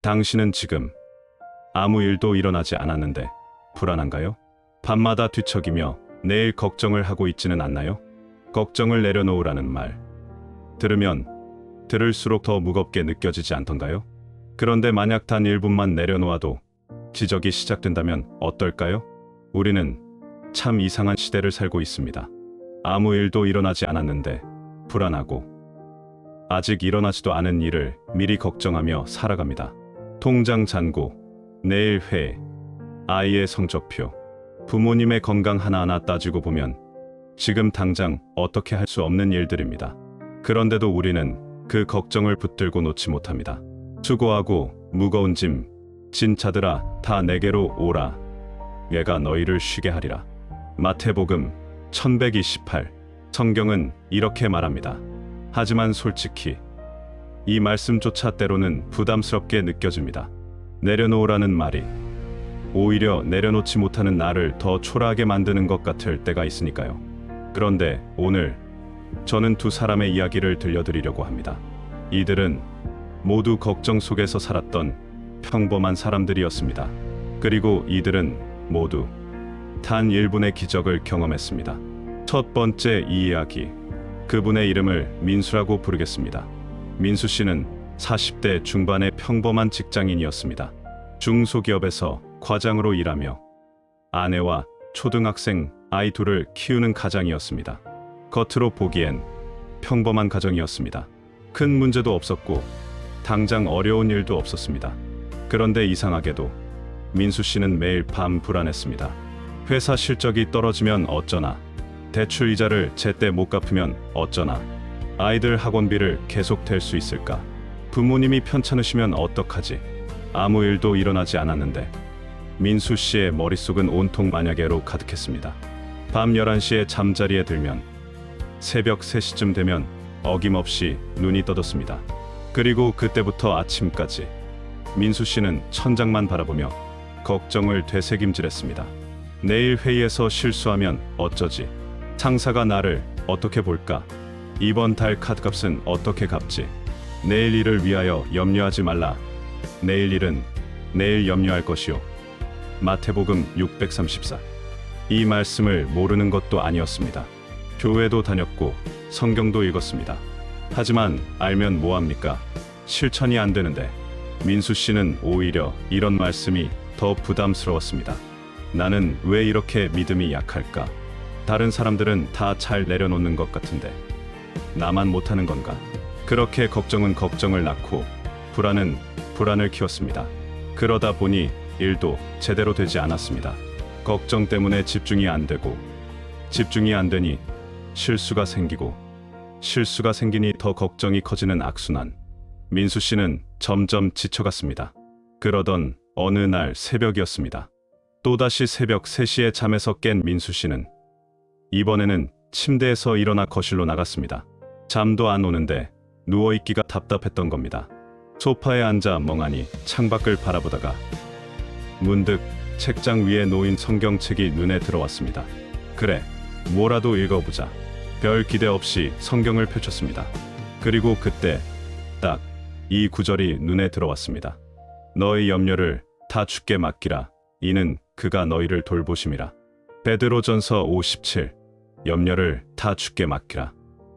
당신은 지금 아무 일도 일어나지 않았는데 불안한가요? 밤마다 뒤척이며 내일 걱정을 하고 있지는 않나요? 걱정을 내려놓으라는 말 들으면 들을수록 더 무겁게 느껴지지 않던가요? 그런데 만약 단 1분만 내려놓아도 기적이 시작된다면 어떨까요? 우리는 참 이상한 시대를 살고 있습니다. 아무 일도 일어나지 않았는데 불안하고 아직 일어나지도 않은 일을 미리 걱정하며 살아갑니다. 통장 잔고, 내일 회의, 아이의 성적표, 부모님의 건강 하나하나 따지고 보면 지금 당장 어떻게 할 수 없는 일들입니다. 그런데도 우리는 그 걱정을 붙들고 놓지 못합니다. 수고하고 무거운 짐 진 자들아 다 내게로 오라. 얘가 너희를 쉬게 하리라. 마태복음 1128. 성경은 이렇게 말합니다. 하지만 솔직히 이 말씀조차 때로는 부담스럽게 느껴집니다. 내려놓으라는 말이 오히려 내려놓지 못하는 나를 더 초라하게 만드는 것 같을 때가 있으니까요. 그런데 오늘 저는 두 사람의 이야기를 들려드리려고 합니다. 이들은 모두 걱정 속에서 살았던 평범한 사람들이었습니다. 그리고 이들은 모두 단 1분의 기적을 경험했습니다. 첫 번째 이 이야기, 그분의 이름을 민수라고 부르겠습니다. 민수 씨는 40대 중반의 평범한 직장인이었습니다. 중소기업에서 과장으로 일하며 아내와 초등학생 아이 둘을 키우는 가장이었습니다. 겉으로 보기엔 평범한 가정이었습니다. 큰 문제도 없었고 당장 어려운 일도 없었습니다. 그런데 이상하게도 민수 씨는 매일 밤 불안했습니다. 회사 실적이 떨어지면 어쩌나, 대출 이자를 제때 못 갚으면 어쩌나, 아이들 학원비를 계속 댈 수 있을까, 부모님이 편찮으시면 어떡하지. 아무 일도 일어나지 않았는데 민수 씨의 머릿속은 온통 만약에로 가득했습니다. 밤 11시에 잠자리에 들면 새벽 3시쯤 되면 어김없이 눈이 떠졌습니다. 그리고 그때부터 아침까지 민수 씨는 천장만 바라보며 걱정을 되새김질했습니다. 내일 회의에서 실수하면 어쩌지? 상사가 나를 어떻게 볼까? 이번 달 카드값은 어떻게 갚지? 내일 일을 위하여 염려하지 말라. 내일 일은 내일 염려할 것이요. 마태복음 634. 이 말씀을 모르는 것도 아니었습니다. 교회도 다녔고 성경도 읽었습니다. 하지만 알면 뭐합니까? 실천이 안 되는데. 민수 씨는 오히려 이런 말씀이 더 부담스러웠습니다. 나는 왜 이렇게 믿음이 약할까? 다른 사람들은 다 잘 내려놓는 것 같은데 나만 못하는 건가? 그렇게 걱정은 걱정을 낳고 불안은 불안을 키웠습니다. 그러다 보니 일도 제대로 되지 않았습니다. 걱정 때문에 집중이 안 되고, 집중이 안 되니 실수가 생기고, 실수가 생기니 더 걱정이 커지는 악순환. 민수 씨는 점점 지쳐갔습니다. 그러던 어느 날 새벽이었습니다. 또다시 새벽 3시에 잠에서 깬 민수 씨는 이번에는 침대에서 일어나 거실로 나갔습니다. 잠도 안 오는데 누워있기가 답답했던 겁니다. 소파에 앉아 멍하니 창밖을 바라보다가 문득 책장 위에 놓인 성경책이 눈에 들어왔습니다. 그래, 뭐라도 읽어보자. 별 기대 없이 성경을 펼쳤습니다. 그리고 그때 딱 이 구절이 눈에 들어왔습니다. 너의 염려를 다 주께 맡기라. 이는 그가 너희를 돌보심이라. 베드로전서 57. 염려를 다 주께 맡기라.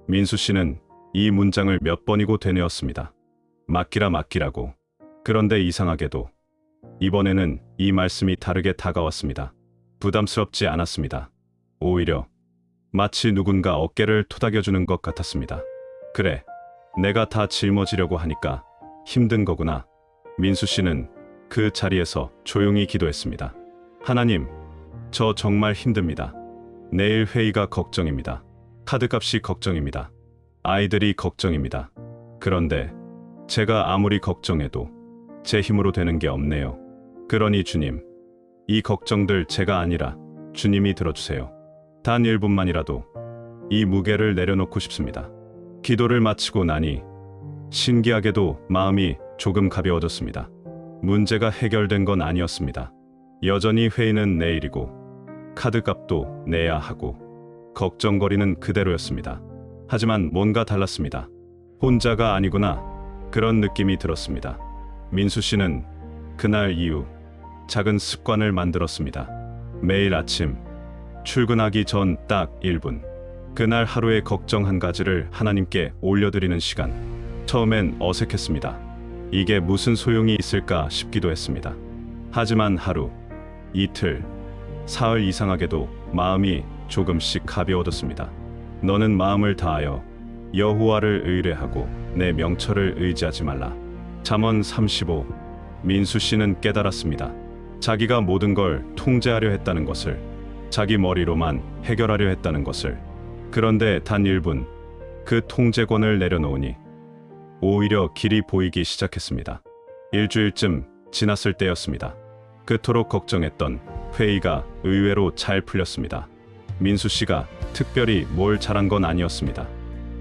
민수 씨는 이 문장을 몇 번이고 되뇌었습니다. 맡기라 맡기라고. 그런데 이상하게도 이번에는 이 말씀이 다르게 다가왔습니다. 부담스럽지 않았습니다. 오히려 마치 누군가 어깨를 토닥여주는 것 같았습니다. 그래, 내가 다 짊어지려고 하니까 힘든 거구나. 민수 씨는 그 자리에서 조용히 기도했습니다. 하나님, 저 정말 힘듭니다. 내일 회의가 걱정입니다. 카드값이 걱정입니다. 아이들이 걱정입니다. 그런데 제가 아무리 걱정해도 제 힘으로 되는 게 없네요. 그러니 주님, 이 걱정들 제가 아니라 주님이 들어주세요. 단 1분만이라도 이 무게를 내려놓고 싶습니다. 기도를 마치고 나니 신기하게도 마음이 조금 가벼워졌습니다. 문제가 해결된 건 아니었습니다. 여전히 회의는 내일이고 카드값도 내야 하고 걱정거리는 그대로였습니다. 하지만 뭔가 달랐습니다. 혼자가 아니구나, 그런 느낌이 들었습니다. 민수 씨는 그날 이후 작은 습관을 만들었습니다. 매일 아침 출근하기 전 딱 1분. 그날 하루의 걱정 한 가지를 하나님께 올려드리는 시간. 처음엔 어색했습니다. 이게 무슨 소용이 있을까 싶기도 했습니다. 하지만 하루, 이틀, 사흘 이상하게도 마음이 조금씩 가벼워졌습니다. 너는 마음을 다하여 여호와를 의뢰하고 내 명철을 의지하지 말라. 잠언 35. 민수 씨는 깨달았습니다. 자기가 모든 걸 통제하려 했다는 것을, 자기 머리로만 해결하려 했다는 것을. 그런데 단 1분 그 통제권을 내려놓으니 오히려 길이 보이기 시작했습니다. 일주일쯤 지났을 때였습니다. 그토록 걱정했던 회의가 의외로 잘 풀렸습니다. 민수 씨가 특별히 뭘 잘한 건 아니었습니다.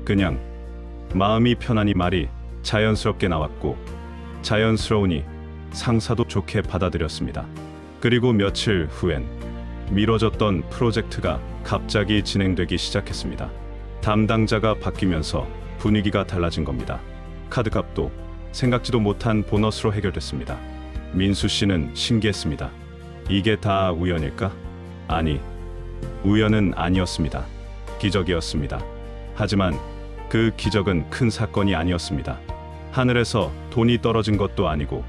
그냥 마음이 편하니 말이 자연스럽게 나왔고 자연스러우니 상사도 좋게 받아들였습니다. 그리고 며칠 후엔 미뤄졌던 프로젝트가 갑자기 진행되기 시작했습니다. 담당자가 바뀌면서 분위기가 달라진 겁니다. 카드값도 생각지도 못한 보너스로 해결됐습니다. 민수 씨는 신기했습니다. 이게 다 우연일까? 아니, 우연은 아니었습니다. 기적이었습니다. 하지만 그 기적은 큰 사건이 아니었습니다. 하늘에서 돈이 떨어진 것도 아니고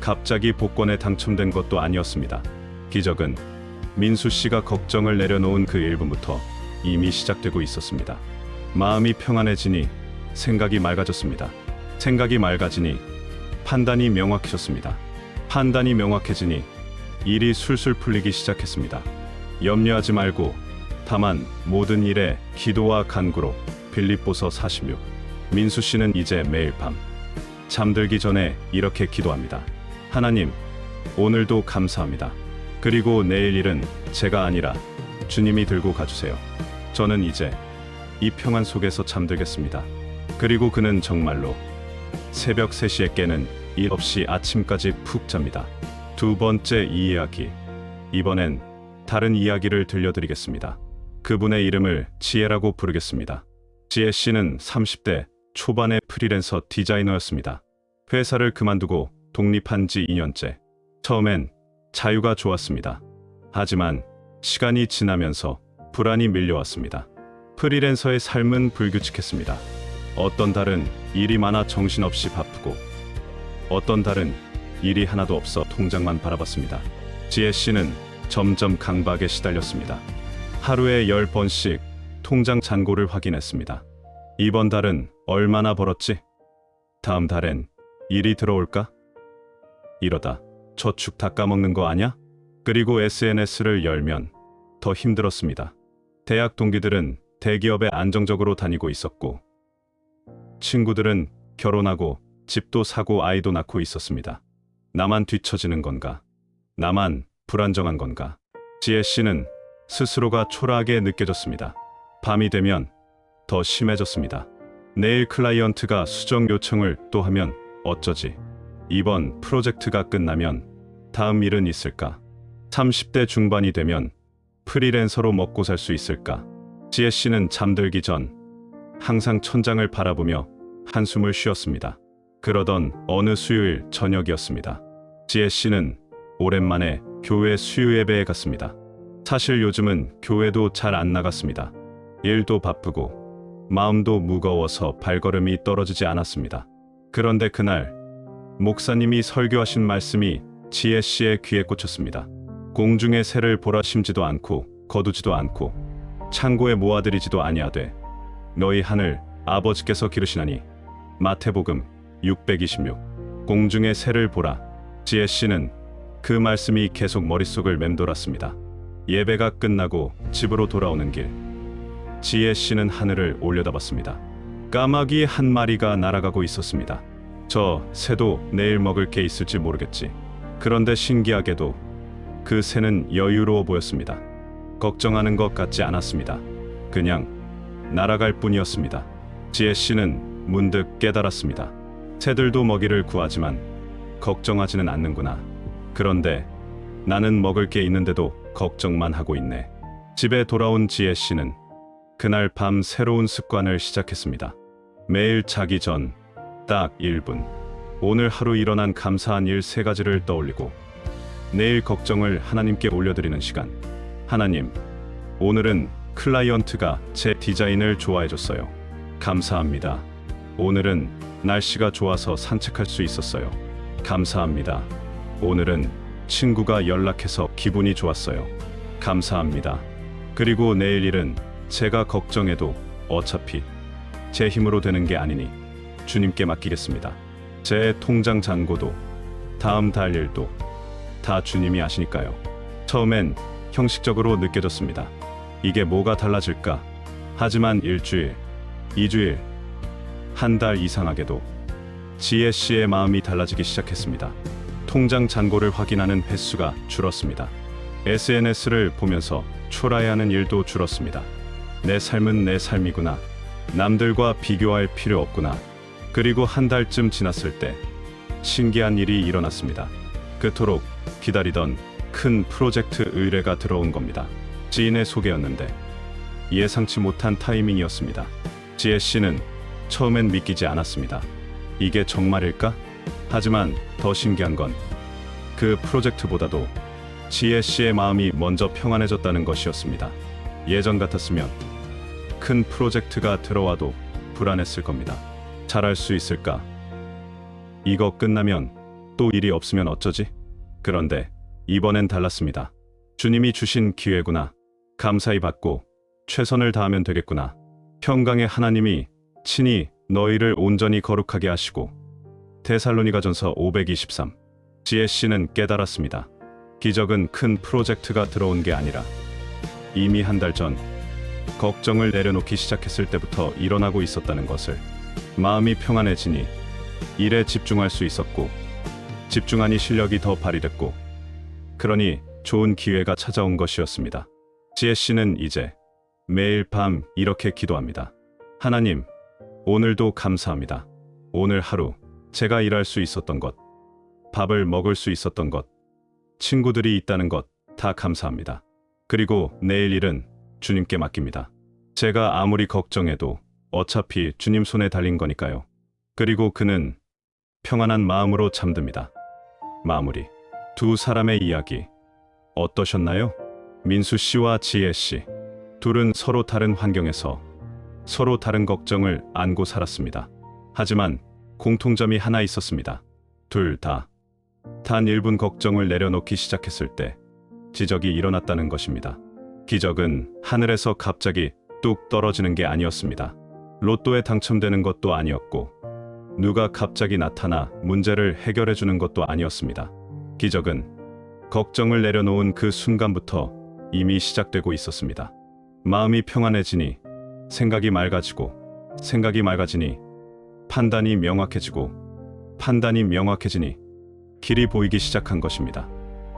갑자기 복권에 당첨된 것도 아니었습니다. 기적은 민수 씨가 걱정을 내려놓은 그 1분부터 이미 시작되고 있었습니다. 마음이 평안해지니 생각이 맑아졌습니다. 생각이 맑아지니 판단이 명확해졌습니다. 판단이 명확해지니 일이 술술 풀리기 시작했습니다. 염려하지 말고 다만 모든 일에 기도와 간구로. 빌립보서 46. 민수 씨는 이제 매일 밤 잠들기 전에 이렇게 기도합니다. 하나님, 오늘도 감사합니다. 그리고 내일 일은 제가 아니라 주님이 들고 가주세요. 저는 이제 이 평안 속에서 잠들겠습니다. 그리고 그는 정말로 새벽 3시에 깨는 일 없이 아침까지 푹 잡니다. 두 번째 이야기. 이번엔 다른 이야기를 들려드리겠습니다. 그분의 이름을 지혜라고 부르겠습니다. 지혜 씨는 30대 초반의 프리랜서 디자이너였습니다. 회사를 그만두고 독립한 지 2년째. 처음엔 자유가 좋았습니다. 하지만 시간이 지나면서 불안이 밀려왔습니다. 프리랜서의 삶은 불규칙했습니다. 어떤 달은 일이 많아 정신없이 바쁘고 어떤 달은 일이 하나도 없어 통장만 바라봤습니다. 지혜 씨는 점점 강박에 시달렸습니다. 하루에 10번씩 통장 잔고를 확인했습니다. 이번 달은 얼마나 벌었지? 다음 달엔 일이 들어올까? 이러다 저축 다 까먹는 거 아냐? 그리고 SNS를 열면 더 힘들었습니다. 대학 동기들은 대기업에 안정적으로 다니고 있었고 친구들은 결혼하고 집도 사고 아이도 낳고 있었습니다. 나만 뒤처지는 건가? 나만 불안정한 건가? 지혜 씨는 스스로가 초라하게 느껴졌습니다. 밤이 되면 더 심해졌습니다. 내일 클라이언트가 수정 요청을 또 하면 어쩌지? 이번 프로젝트가 끝나면 다음 일은 있을까? 30대 중반이 되면 프리랜서로 먹고 살 수 있을까? 지혜 씨는 잠들기 전 항상 천장을 바라보며 한숨을 쉬었습니다. 그러던 어느 수요일 저녁이었습니다. 지혜 씨는 오랜만에 교회 수요 예배에 갔습니다. 사실 요즘은 교회도 잘 안 나갔습니다. 일도 바쁘고 마음도 무거워서 발걸음이 떨어지지 않았습니다. 그런데 그날 목사님이 설교하신 말씀이 지혜 씨의 귀에 꽂혔습니다. 공중의 새를 보라 심지도 않고 거두지도 않고 창고에 모아들이지도 아니하되 너희 하늘 아버지께서 기르시나니. 마태복음 626. 공중의 새를 보라. 지혜 씨는 그 말씀이 계속 머릿속을 맴돌았습니다. 예배가 끝나고 집으로 돌아오는 길, 지혜 씨는 하늘을 올려다봤습니다. 까마귀 한 마리가 날아가고 있었습니다. 저 새도 내일 먹을 게 있을지 모르겠지. 그런데 신기하게도 그 새는 여유로워 보였습니다. 걱정하는 것 같지 않았습니다. 그냥 날아갈 뿐이었습니다. 지혜 씨는 문득 깨달았습니다. 새들도 먹이를 구하지만 걱정하지는 않는구나. 그런데 나는 먹을 게 있는데도 걱정만 하고 있네. 집에 돌아온 지혜 씨는 그날 밤 새로운 습관을 시작했습니다. 매일 자기 전 딱 1분 오늘 하루 일어난 감사한 일 세 가지를 떠올리고 내일 걱정을 하나님께 올려드리는 시간. 하나님, 오늘은 클라이언트가 제 디자인을 좋아해줬어요. 감사합니다. 오늘은 날씨가 좋아서 산책할 수 있었어요. 감사합니다. 오늘은 친구가 연락해서 기분이 좋았어요. 감사합니다. 그리고 내일 일은 제가 걱정해도 어차피 제 힘으로 되는 게 아니니 주님께 맡기겠습니다. 제 통장 잔고도 다음 달 일도 다 주님이 아시니까요. 처음엔 형식적으로 느껴졌습니다. 이게 뭐가 달라질까? 하지만 일주일, 2주일, 한 달 이상하게도 지혜 씨의 마음이 달라지기 시작했습니다. 통장 잔고를 확인하는 횟수가 줄었습니다. SNS를 보면서 초라해하는 일도 줄었습니다. 내 삶은 내 삶이구나. 남들과 비교할 필요 없구나. 그리고 한 달쯤 지났을 때 신기한 일이 일어났습니다. 그토록 기다리던 큰 프로젝트 의뢰가 들어온 겁니다. 지인의 소개였는데 예상치 못한 타이밍이었습니다. 지혜 씨는 처음엔 믿기지 않았습니다. 이게 정말일까? 하지만 더 신기한 건 그 프로젝트보다도 지혜 씨의 마음이 먼저 평안해졌다는 것이었습니다. 예전 같았으면 큰 프로젝트가 들어와도 불안했을 겁니다. 잘할 수 있을까? 이거 끝나면 또 일이 없으면 어쩌지? 그런데 이번엔 달랐습니다. 주님이 주신 기회구나. 감사히 받고 최선을 다하면 되겠구나. 평강의 하나님이 친히 너희를 온전히 거룩하게 하시고. 데살로니가전서 5:23. 지혜 씨는 깨달았습니다. 기적은 큰 프로젝트가 들어온 게 아니라 이미 한 달 전 걱정을 내려놓기 시작했을 때부터 일어나고 있었다는 것을. 마음이 평안해지니 일에 집중할 수 있었고, 집중하니 실력이 더 발휘됐고, 그러니 좋은 기회가 찾아온 것이었습니다. 지혜 씨는 이제 매일 밤 이렇게 기도합니다. 하나님, 오늘도 감사합니다. 오늘 하루 제가 일할 수 있었던 것, 밥을 먹을 수 있었던 것, 친구들이 있다는 것 다 감사합니다. 그리고 내일 일은 주님께 맡깁니다. 제가 아무리 걱정해도 어차피 주님 손에 달린 거니까요. 그리고 그는 평안한 마음으로 잠듭니다. 마무리. 두 사람의 이야기 어떠셨나요? 민수 씨와 지혜 씨. 둘은 서로 다른 환경에서 서로 다른 걱정을 안고 살았습니다. 하지만 공통점이 하나 있었습니다. 둘 다 단 1분 걱정을 내려놓기 시작했을 때 기적이 일어났다는 것입니다. 기적은 하늘에서 갑자기 뚝 떨어지는 게 아니었습니다. 로또에 당첨되는 것도 아니었고, 누가 갑자기 나타나 문제를 해결해 주는 것도 아니었습니다. 기적은 걱정을 내려놓은 그 순간부터 이미 시작되고 있었습니다. 마음이 평안해지니 생각이 맑아지고, 생각이 맑아지니 판단이 명확해지고, 판단이 명확해지니 길이 보이기 시작한 것입니다.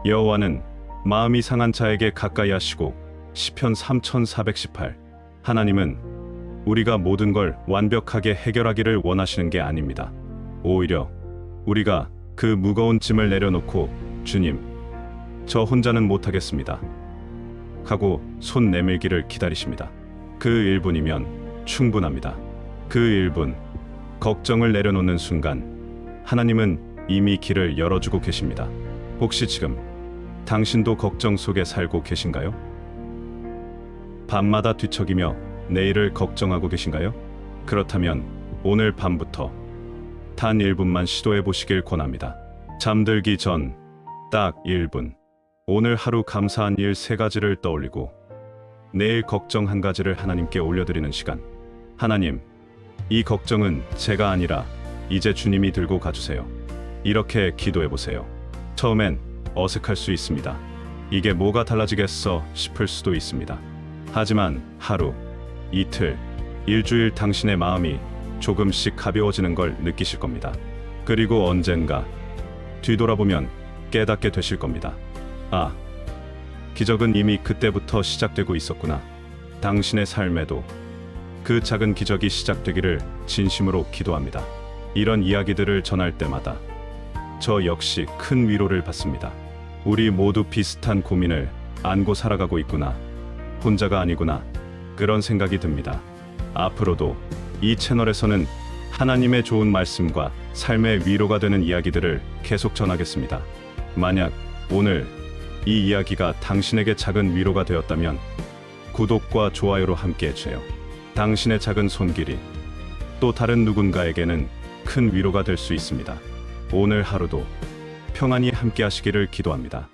여호와는 마음이 상한 자에게 가까이 하시고. 시편 3418. 하나님은 우리가 모든 걸 완벽하게 해결하기를 원하시는 게 아닙니다. 오히려 우리가 그 무거운 짐을 내려놓고 주님, 저 혼자는 못하겠습니다 하고 손 내밀기를 기다리십니다. 그 1분이면 충분합니다. 그 1분, 걱정을 내려놓는 순간 하나님은 이미 길을 열어주고 계십니다. 혹시 지금 당신도 걱정 속에 살고 계신가요? 밤마다 뒤척이며 내일을 걱정하고 계신가요? 그렇다면 오늘 밤부터 단 1분만 시도해 보시길 권합니다. 잠들기 전 딱 1분. 오늘 하루 감사한 일 3가지를 떠올리고 내일 걱정 1가지를 하나님께 올려드리는 시간. 하나님, 이 걱정은 제가 아니라 이제 주님이 들고 가주세요. 이렇게 기도해 보세요. 처음엔 어색할 수 있습니다. 이게 뭐가 달라지겠어 싶을 수도 있습니다. 하지만 하루, 이틀, 일주일 당신의 마음이 조금씩 가벼워지는 걸 느끼실 겁니다. 그리고 언젠가 뒤돌아보면 깨닫게 되실 겁니다. 아, 기적은 이미 그때부터 시작되고 있었구나. 당신의 삶에도 그 작은 기적이 시작되기를 진심으로 기도합니다. 이런 이야기들을 전할 때마다 저 역시 큰 위로를 받습니다. 우리 모두 비슷한 고민을 안고 살아가고 있구나. 혼자가 아니구나. 그런 생각이 듭니다. 앞으로도 이 채널에서는 하나님의 좋은 말씀과 삶의 위로가 되는 이야기들을 계속 전하겠습니다. 만약 오늘 이 이야기가 당신에게 작은 위로가 되었다면 구독과 좋아요로 함께 해주세요. 당신의 작은 손길이 또 다른 누군가에게는 큰 위로가 될 수 있습니다. 오늘 하루도 평안히 함께 하시기를 기도합니다.